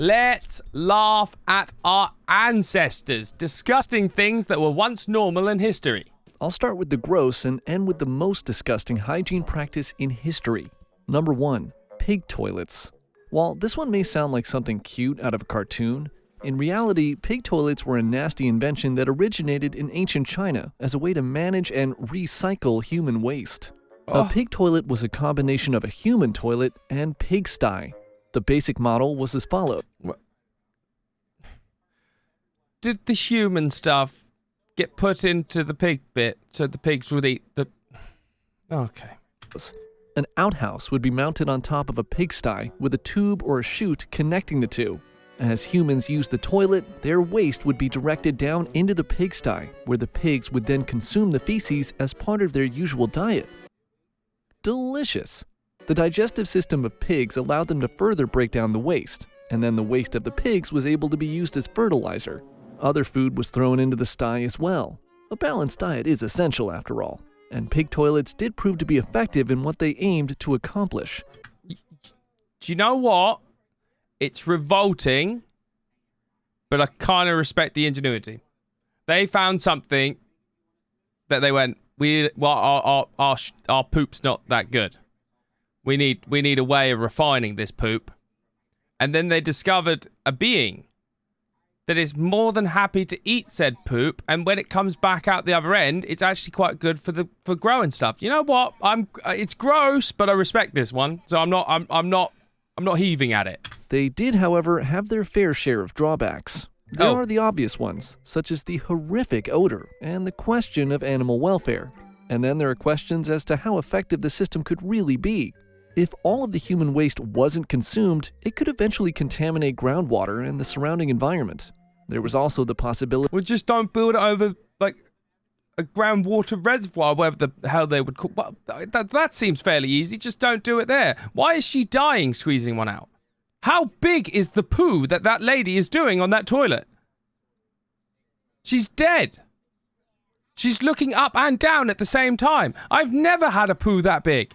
Let's laugh at our ancestors disgusting things that were once normal in history. I'll start with the gross and end with the most disgusting hygiene practice in history. Number 1. Pig toilets. While this one may sound like something cute out of a cartoon, in reality, pig toilets were a nasty invention that originated in ancient China as a way to manage and recycle human waste. A pig toilet was a combination of a human toilet and pigsty. The basic model was as follows. Did the human stuff get put into the pig bit so the pigs would eat the... Okay. An outhouse would be mounted on top of a pigsty with a tube or a chute connecting the two. As humans used the toilet, their waste would be directed down into the pigsty, where the pigs would then consume the feces as part of their usual diet. Delicious. The digestive system of pigs allowed them to further break down the waste, and then the waste of the pigs was able to be used as fertilizer. Other food was thrown into the sty as well. A balanced diet is essential after all, and pig toilets did prove to be effective in what they aimed to accomplish. Do you know what? It's revolting, but I kind of respect the ingenuity. They found something that they went, our poop's not that good. We need a way of refining this poop. And then they discovered a being that is more than happy to eat said poop, and when it comes back out the other end, it's actually quite good for growing stuff. You know what? It's gross, but I respect this one, so I'm not heaving at it. They did, however, have their fair share of drawbacks. There are the obvious ones, such as the horrific odor and the question of animal welfare. And then there are questions as to how effective the system could really be. If all of the human waste wasn't consumed, it could eventually contaminate groundwater and the surrounding environment. There was also the possibility... Well, just don't build it over, like, a groundwater reservoir, whatever the hell they would call... Well, that seems fairly easy. Just don't do it there. Why is she dying squeezing one out? How big is the poo that lady is doing on that toilet? She's dead. She's looking up and down at the same time. I've never had a poo that big.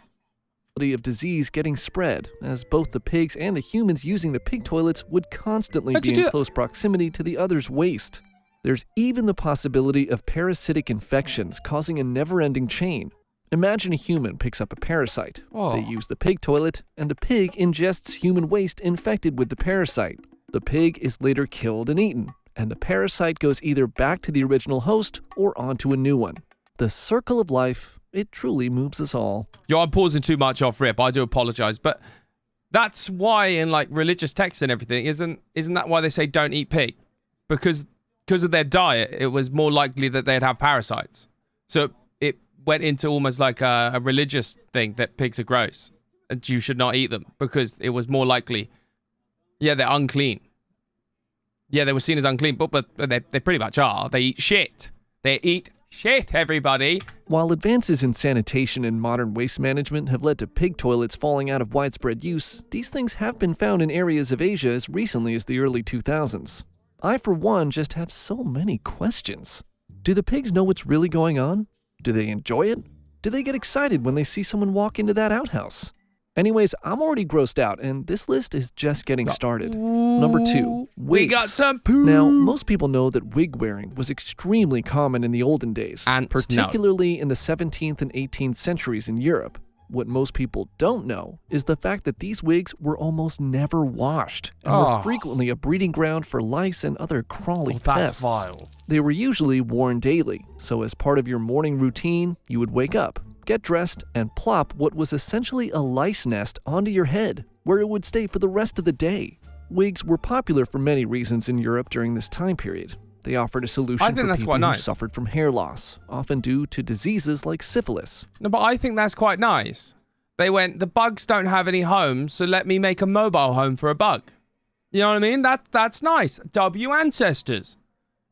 Of disease getting spread, as both the pigs and the humans using the pig toilets would constantly be in close proximity to the other's waste. There's even the possibility of parasitic infections causing a never-ending chain. Imagine a human picks up a parasite. They use the pig toilet, and the pig ingests human waste infected with the parasite. The pig is later killed and eaten, and the parasite goes either back to the original host or onto a new one. The circle of life, it truly moves us all. Yo, I'm pausing too much off rip. I do apologize, but that's why in like religious texts and everything, isn't that why they say don't eat pig? Because of their diet, it was more likely that they'd have parasites. So it went into almost like a religious thing that pigs are gross and you should not eat them because it was more likely, they're unclean. Yeah, they were seen as unclean, but they pretty much are. They eat shit. They eat shit, everybody. While advances in sanitation and modern waste management have led to pig toilets falling out of widespread use, these things have been found in areas of Asia as recently as the early 2000s. I, for one, just have so many questions. Do the pigs know what's really going on? Do they enjoy it? Do they get excited when they see someone walk into that outhouse? Anyways, I'm already grossed out, and this list is just getting started. Number 2, wigs. We got some poo. Now, most people know that wig wearing was extremely common in the olden days, particularly in the 17th and 18th centuries in Europe. What most people don't know is the fact that these wigs were almost never washed and were frequently a breeding ground for lice and other crawly pests. That's vile. They were usually worn daily, so as part of your morning routine, you would wake up, get dressed, and plop what was essentially a lice nest onto your head, where it would stay for the rest of the day. Wigs were popular for many reasons in Europe during this time period. They offered a solution for people who suffered from hair loss, often due to diseases like syphilis. No, but I think that's quite nice. They went, the bugs don't have any homes, so let me make a mobile home for a bug. You know what I mean? That's nice. W ancestors.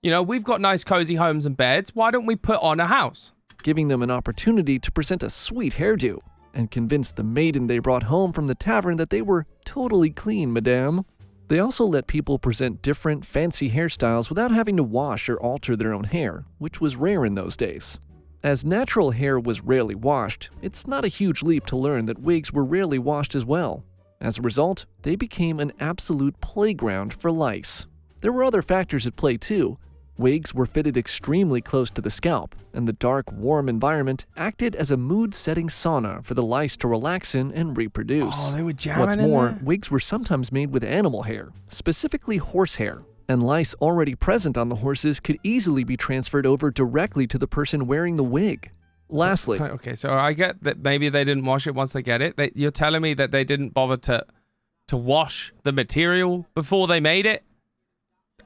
You know, we've got nice cozy homes and beds. Why don't we put on a house? Giving them an opportunity to present a sweet hairdo and convince the maiden they brought home from the tavern that they were totally clean, madame. They also let people present different, fancy hairstyles without having to wash or alter their own hair, which was rare in those days. As natural hair was rarely washed, it's not a huge leap to learn that wigs were rarely washed as well. As a result, they became an absolute playground for lice. There were other factors at play too. Wigs were fitted extremely close to the scalp, and the dark, warm environment acted as a mood-setting sauna for the lice to relax in and reproduce. Oh, they were jamming What's in more, there? wigs were sometimes made with animal hair, specifically horsehair, and lice already present on the horses could easily be transferred over directly to the person wearing the wig. Lastly, Okay, so I get that maybe they didn't wash it once they get it. You're telling me that they didn't bother to wash the material before they made it?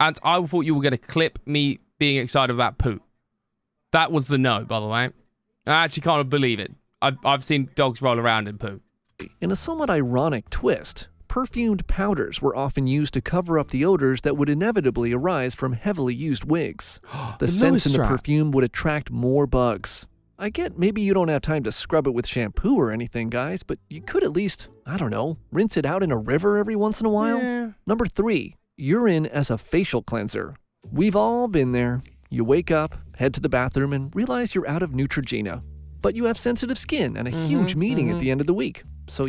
And I thought you were going to clip me being excited about poo. That was the no, by the way. I actually can't believe it. I've seen dogs roll around in poo. in a somewhat ironic twist, perfumed powders were often used to cover up the odors that would inevitably arise from heavily used wigs. The scents in the perfume would attract more bugs. I get maybe you don't have time to scrub it with shampoo or anything, guys, but you could at least, I don't know, rinse it out in a river every once in a while. Yeah. Number 3, urine as a facial cleanser. We've all been there. You wake up, head to the bathroom, and realize you're out of Neutrogena. But you have sensitive skin and a huge meeting at the end of the week, so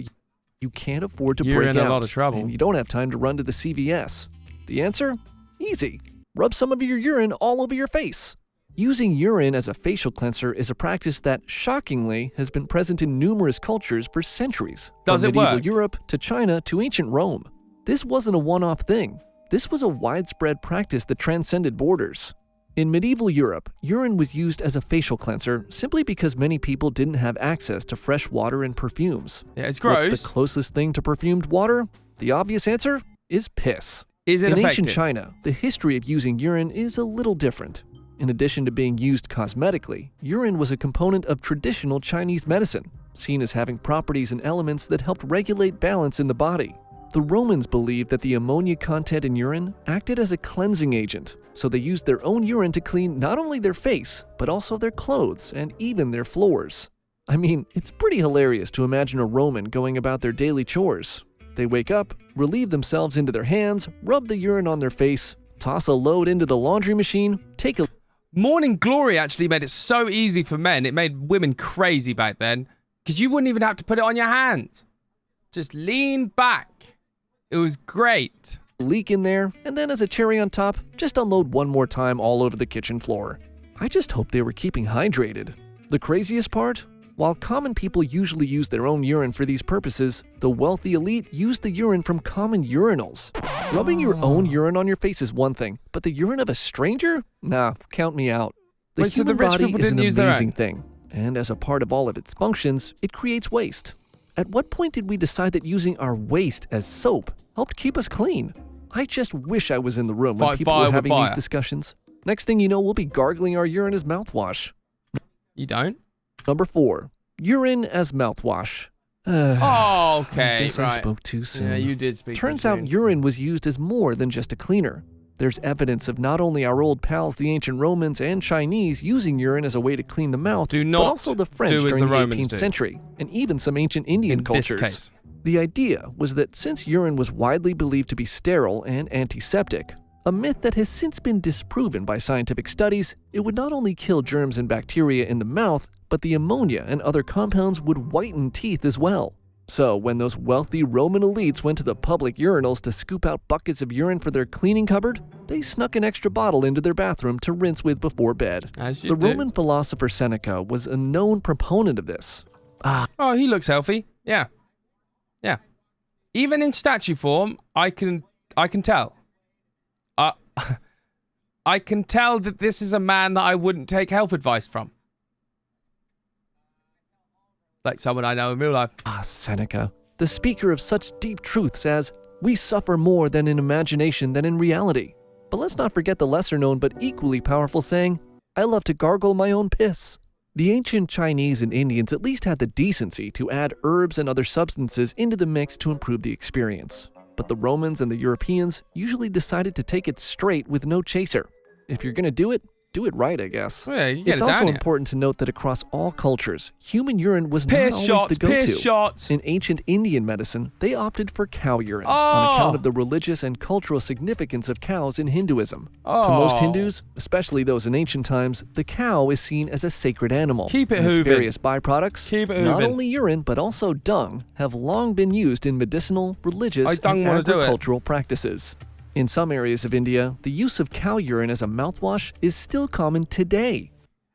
you can't afford to You're break in out. a lot of trouble. And you don't have time to run to the CVS. The answer? Easy. Rub some of your urine all over your face. Using urine as a facial cleanser is a practice that, shockingly, has been present in numerous cultures for centuries. Does from it medieval work? Europe to China to ancient Rome. This wasn't a one-off thing. This was a widespread practice that transcended borders. In medieval Europe, urine was used as a facial cleanser simply because many people didn't have access to fresh water and perfumes. Yeah, it's gross. What's the closest thing to perfumed water? The obvious answer is piss. Is it In effective? ancient China, the history of using urine is a little different. In addition to being used cosmetically, urine was a component of traditional Chinese medicine, seen as having properties and elements that helped regulate balance in the body. The Romans believed that the ammonia content in urine acted as a cleansing agent, so they used their own urine to clean not only their face, but also their clothes and even their floors. I mean, it's pretty hilarious to imagine a Roman going about their daily chores. They wake up, relieve themselves into their hands, rub the urine on their face, toss a load into the laundry machine, take a Morning Glory actually made it so easy for men. It made women crazy back then because you wouldn't even have to put it on your hands. Just lean back. It was great. leak in there, and then as a cherry on top, just unload one more time all over the kitchen floor. I just hope they were keeping hydrated. The craziest part? While common people usually use their own urine for these purposes, the wealthy elite use the urine from common urinals. Rubbing your own urine on your face is one thing, but the urine of a stranger? Nah, count me out. The Wait, so the human rich body people is an didn't use their amazing own? thing, and as a part of all of its functions, it creates waste. At what point did we decide that using our waste as soap helped keep us clean? I just wish I was in the room when Fight people fire were with having these fire. discussions. Next thing you know, we'll be gargling our urine as mouthwash. You don't? Number 4, urine as mouthwash. Oh, I okay, guess I right. spoke too soon. Yeah, you did speak. Turns too out soon. urine was used as more than just a cleaner. There's evidence of not only our old pals, the ancient Romans and Chinese, using urine as a way to clean the mouth, Do but not also the French do as during the the Romans 18th do. century, and even some ancient Indian in cultures. this case. The idea was that since urine was widely believed to be sterile and antiseptic, a myth that has since been disproven by scientific studies, it would not only kill germs and bacteria in the mouth, but the ammonia and other compounds would whiten teeth as well. So when those wealthy Roman elites went to the public urinals to scoop out buckets of urine for their cleaning cupboard, they snuck an extra bottle into their bathroom to rinse with before bed. As you The do. Roman philosopher Seneca was a known proponent of this. Oh, he looks healthy. Yeah. Yeah. Even in statue form, I can tell. I can tell that this is a man that I wouldn't take health advice from. Like someone I know in real life. Seneca, the speaker of such deep truths as, we suffer more than in imagination than in reality. But let's not forget the lesser known but equally powerful saying, I love to gargle my own piss. The ancient Chinese and Indians at least had the decency to add herbs and other substances into the mix to improve the experience. But the Romans and the Europeans usually decided to take it straight with no chaser. If you're gonna do it, do it right, I guess. Yeah, you get It's it also down here. important to note that across all cultures, human urine was Piss not always shots, the go-to. piss shots. In ancient Indian medicine, they opted for cow urine on account of the religious and cultural significance of cows in Hinduism. To most Hindus, especially those in ancient times, the cow is seen as a sacred animal. Keep it and its hooving. various byproducts, Keep it not hooving. only urine but also dung, have long been used in medicinal, religious, I don't and wanna do it. agricultural practices. In some areas of India, the use of cow urine as a mouthwash is still common today.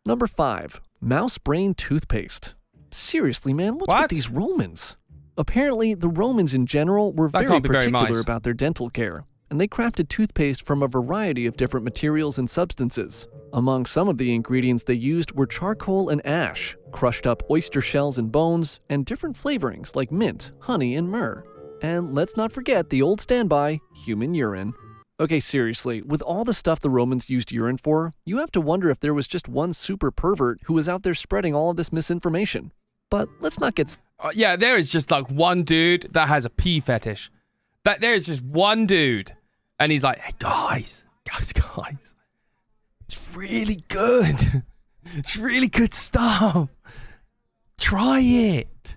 Number 5. Mouse brain toothpaste. Seriously, man, what's with What? these Romans? Apparently, the Romans in general were That very can't be very particular nice. about their dental care, and they crafted toothpaste from a variety of different materials and substances. Among some of the ingredients they used were charcoal and ash, crushed up oyster shells and bones, and different flavorings like mint, honey, and myrrh. And let's not forget the old standby, human urine. Okay, seriously, with all the stuff the Romans used urine for, you have to wonder if there was just one super pervert who was out there spreading all of this misinformation. But let's not get Yeah, there is just like one dude that has a pee fetish. That there is just one dude, and he's like, "Hey guys, it's really good. It's really good stuff. Try it."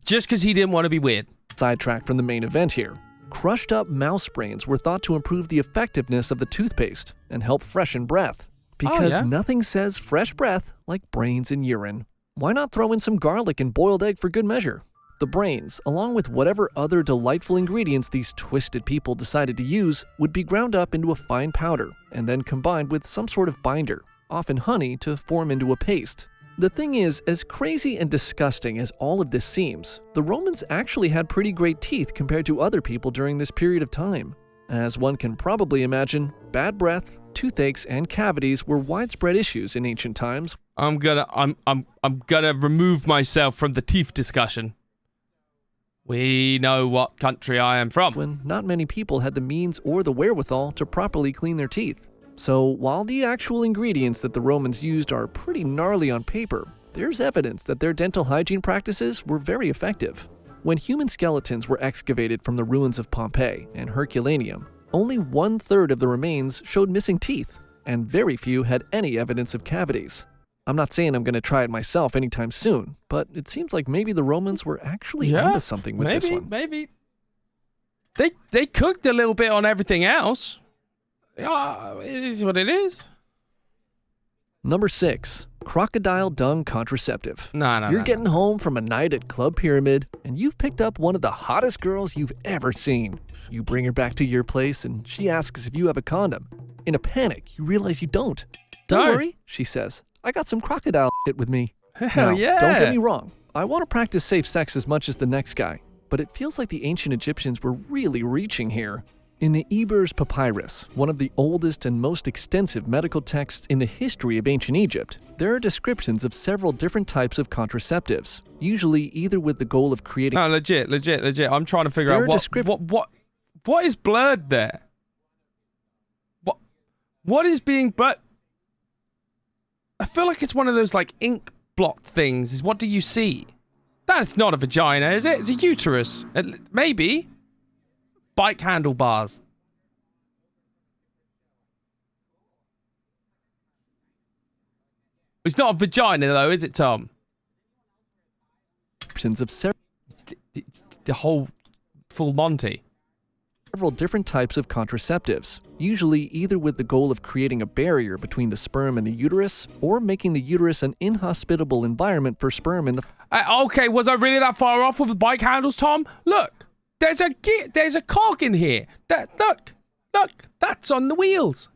Just because he didn't want to be weird. sidetracked from the main event here. Crushed up mouse brains were thought to improve the effectiveness of the toothpaste and help freshen breath. Because yeah? nothing says fresh breath like brains and urine. Why not throw in some garlic and boiled egg for good measure? The brains, along with whatever other delightful ingredients these twisted people decided to use, would be ground up into a fine powder and then combined with some sort of binder, often honey, to form into a paste. The thing is, as crazy and disgusting as all of this seems, the Romans actually had pretty great teeth compared to other people during this period of time. As one can probably imagine, bad breath, toothaches, and cavities were widespread issues in ancient times. I'm gonna remove myself from the teeth discussion. We know what country I am from. When not many people had the means or the wherewithal to properly clean their teeth. So while the actual ingredients that the Romans used are pretty gnarly on paper, there's evidence that their dental hygiene practices were very effective. When human skeletons were excavated from the ruins of Pompeii and Herculaneum, only 1/3 of the remains showed missing teeth, and very few had any evidence of cavities. I'm not saying I'm going to try it myself anytime soon, but it seems like maybe the Romans were actually onto something with this one. Maybe. They cooked a little bit on everything else. It is what it is. Number 6. Crocodile dung contraceptive. No. You're getting home from a night at Club Pyramid, and you've picked up one of the hottest girls you've ever seen. You bring her back to your place, and she asks if you have a condom. In a panic, you realize you don't. Don't No. worry, she says. I got some crocodile shit with me. Hell Now, yeah. don't get me wrong. I want to practice safe sex as much as the next guy, but it feels like the ancient Egyptians were really reaching here. In the Ebers Papyrus, one of the oldest and most extensive medical texts in the history of ancient Egypt, there are descriptions of several different types of contraceptives, usually either with the goal of creating No, legit. I'm trying to figure There out are what is blurred there. What is being blurred? I feel like it's one of those like ink blot things. Is what do you see? That's not a vagina, is it? It's a uterus. Maybe. Bike handlebars. It's not a vagina though, is it, Tom? of It's the whole full Monty. several different types of contraceptives, usually either with the goal of creating a barrier between the sperm and the uterus, or making the uterus an inhospitable environment for sperm in the Okay, was I really that far off with the bike handles, Tom? Look, there's a cog in here. Look, that's on the wheels.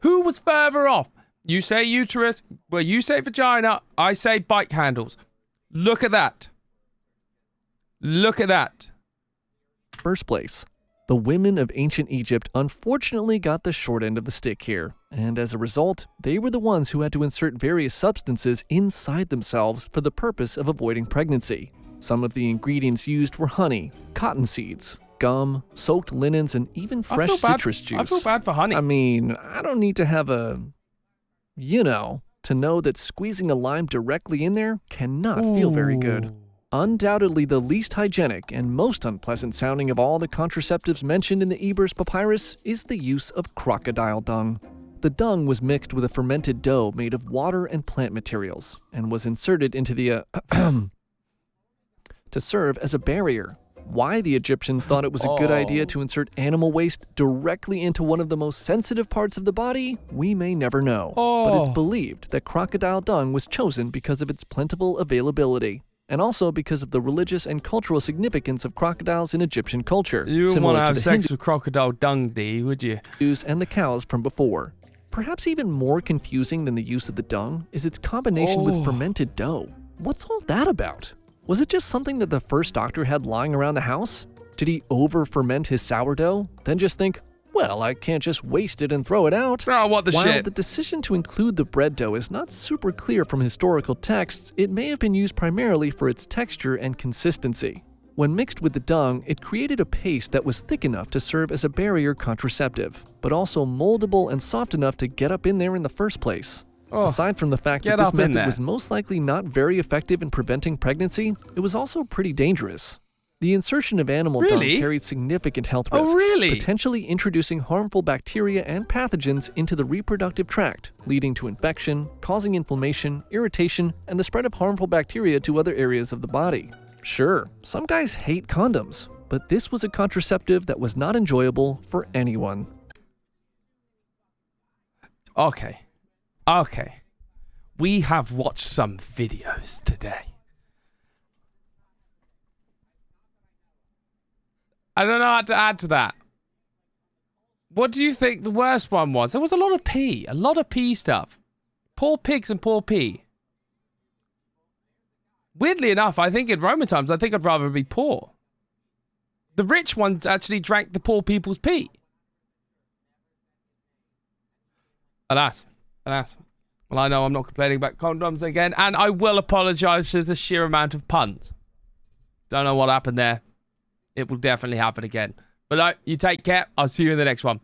Who was further off? You say uterus, well, you say vagina, I say bike handles. Look at that. first place. The women of ancient Egypt unfortunately got the short end of the stick here, and as a result, they were the ones who had to insert various substances inside themselves for the purpose of avoiding pregnancy. Some of the ingredients used were honey, cotton seeds, gum, soaked linens, and even fresh citrus juice. I feel bad for honey. I mean, I don't need to have to know that squeezing a lime directly in there cannot feel very good. Undoubtedly the least hygienic and most unpleasant sounding of all the contraceptives mentioned in the Ebers Papyrus is the use of crocodile dung. The dung was mixed with a fermented dough made of water and plant materials and was inserted into the to serve as a barrier. Why the Egyptians thought it was a good idea to insert animal waste directly into one of the most sensitive parts of the body, we may never know. But it's believed that crocodile dung was chosen because of its plentiful availability, and also because of the religious and cultural significance of crocodiles in Egyptian culture. You wouldn't want to have sex with crocodile dung, D, would you? Hindus and the cows from before. Perhaps even more confusing than the use of the dung is its combination with fermented dough. What's all that about? Was it just something that the first doctor had lying around the house? Did he over-ferment his sourdough, then just think, well, I can't just waste it and throw it out? Oh, what the shit? While the decision to include the bread dough is not super clear from historical texts, it may have been used primarily for its texture and consistency. When mixed with the dung, it created a paste that was thick enough to serve as a barrier contraceptive, but also moldable and soft enough to get up in there in the first place. Aside from the fact that this method was most likely not very effective in preventing pregnancy, it was also pretty dangerous. The insertion of animal dung carried significant health risks, potentially introducing harmful bacteria and pathogens into the reproductive tract, leading to infection, causing inflammation, irritation, and the spread of harmful bacteria to other areas of the body. Sure, some guys hate condoms, but this was a contraceptive that was not enjoyable for anyone. Okay. We have watched some videos today. I don't know how to add to that. What do you think the worst one was? There was a lot of pee stuff. Poor pigs and poor pee. Weirdly enough, I think in Roman times, I think I'd rather be poor. The rich ones actually drank the poor people's pee. Alas. Well, I know I'm not complaining about condoms again, and I will apologize for the sheer amount of puns. Don't know what happened there. It will definitely happen again. But you take care. I'll see you in the next one.